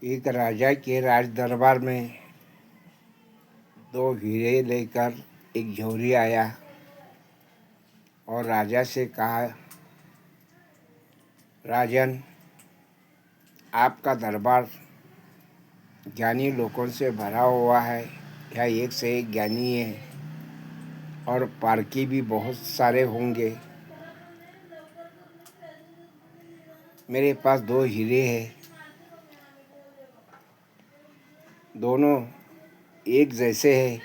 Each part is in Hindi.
एक राजा के राज दरबार में दो हीरे लेकर एक झोरी आया और राजा से कहा, राजन, आपका दरबार ज्ञानी लोगों से भरा हुआ है। यह एक से एक ज्ञानी है और पारखी भी बहुत सारे होंगे। मेरे पास दो हीरे हैं, दोनों एक जैसे हैं,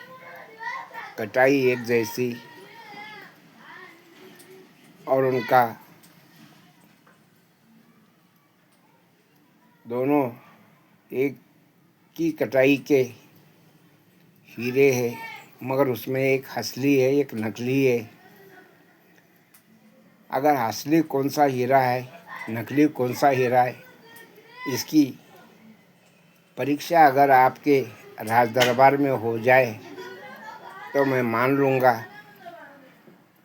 कटाई एक जैसी, और उनका दोनों एक की कटाई के हीरे हैं, मगर उसमें एक असली है, एक नकली है। अगर असली कौन सा हीरा है, नकली कौन सा हीरा है, इसकी परीक्षा अगर आपके राज दरबार में हो जाए तो मैं मान लूँगा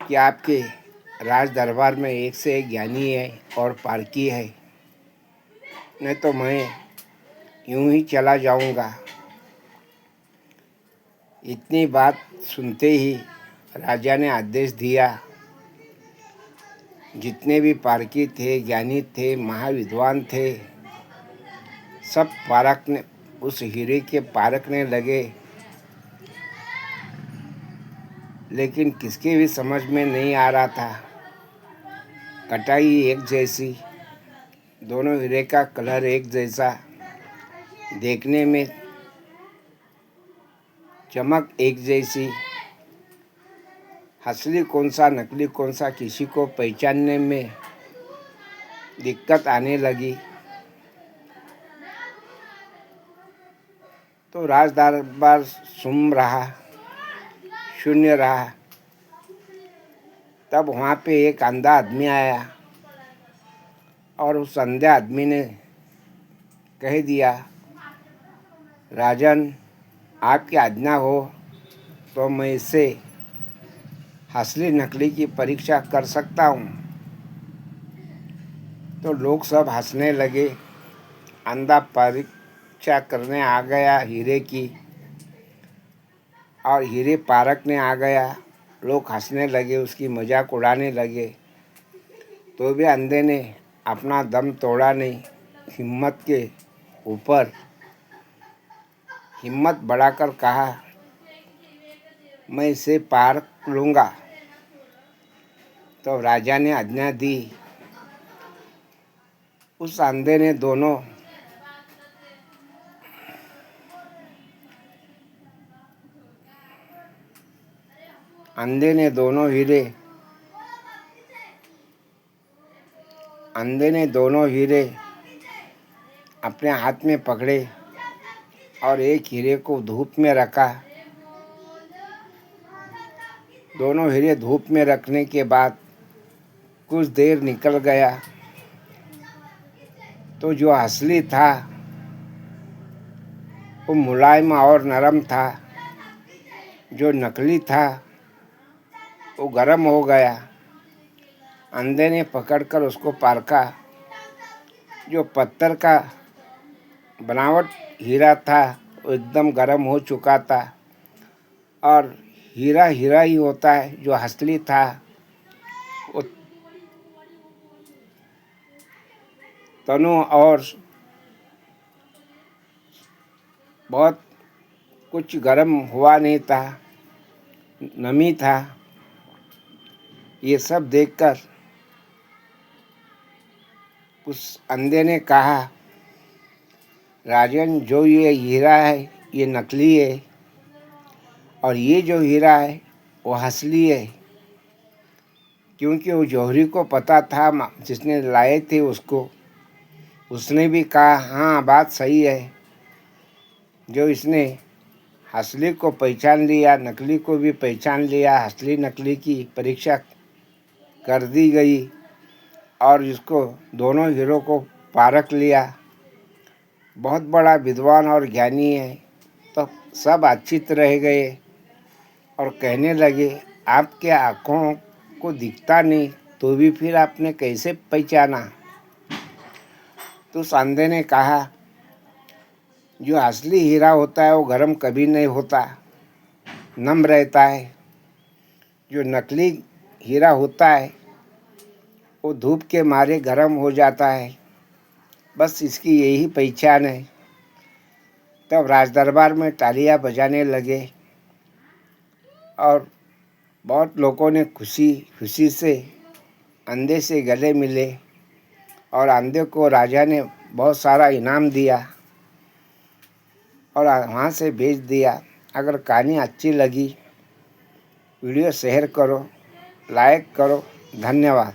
कि आपके राज दरबार में एक से एक ज्ञानी है और पारखी है, नहीं तो मैं यूं ही चला जाऊँगा। इतनी बात सुनते ही राजा ने आदेश दिया, जितने भी पारखी थे, ज्ञानी थे, महाविद्वान थे, सब पारखने उस हीरे के पारखने लगे। लेकिन किसके भी समझ में नहीं आ रहा था। कटाई एक जैसी, दोनों हीरे का कलर एक जैसा, देखने में चमक एक जैसी, असली कौन सा नकली कौन सा किसी को पहचानने में दिक्कत आने लगी। तो राज दरबार सुम रहा, शून्य रहा। तब वहाँ पे एक अंधा आदमी आया और उस अंधे आदमी ने कह दिया, राजन, आपकी आज्ञा हो तो मैं इससे असली नकली की परीक्षा कर सकता हूँ। तो लोग सब हंसने लगे। अंधा परीक्षा करने आ गया हीरे की और हीरे पारखने आ गया। लोग हंसने लगे, उसकी मजाक उड़ाने लगे। तो भी अंधे ने अपना दम तोड़ा नहीं। हिम्मत के ऊपर हिम्मत बढ़ाकर कहा, मैं इसे पार लूँगा। तो राजा ने आज्ञा दी। उस अंधे ने दोनों हीरे अपने हाथ में पकड़े और एक हीरे को धूप में रखा। दोनों हीरे धूप में रखने के बाद कुछ देर निकल गया तो जो असली था वो मुलायम और नरम था, जो नकली था वो गर्म हो गया। अंधे ने पकड़कर उसको पारखा। जो पत्थर का बनावट हीरा था वो एकदम गर्म हो चुका था और हीरा हीरा ही होता है। जो असली था वो तनु और बहुत कुछ गर्म हुआ नहीं था, नमी था। ये सब देखकर उस अंधे ने कहा, राजन, जो ये हीरा है ये नकली है और ये जो हीरा है वो असली है। क्योंकि वो जौहरी को पता था, जिसने लाए थे उसने भी कहा, हाँ, बात सही है। जो इसने असली को पहचान लिया, नकली को भी पहचान लिया, असली नकली की परीक्षा कर दी गई और इसको दोनों हीरो को पारख लिया, बहुत बड़ा विद्वान और ज्ञानी है। तो सब आश्चर्य रह गए और कहने लगे, आपके आँखों को दिखता नहीं तो भी फिर आपने कैसे पहचाना? तो अंधे ने कहा, जो असली हीरा होता है वो गरम कभी नहीं होता, नम रहता है। जो नकली हीरा होता है वो धूप के मारे गरम हो जाता है। बस इसकी यही पहचान है। तब राजदरबार में तालियां बजाने लगे और बहुत लोगों ने खुशी खुशी से अंधे से गले मिले और अंधे को राजा ने बहुत सारा इनाम दिया और वहाँ से भेज दिया। अगर कहानी अच्छी लगी वीडियो शेयर करो, लाइक करो। धन्यवाद।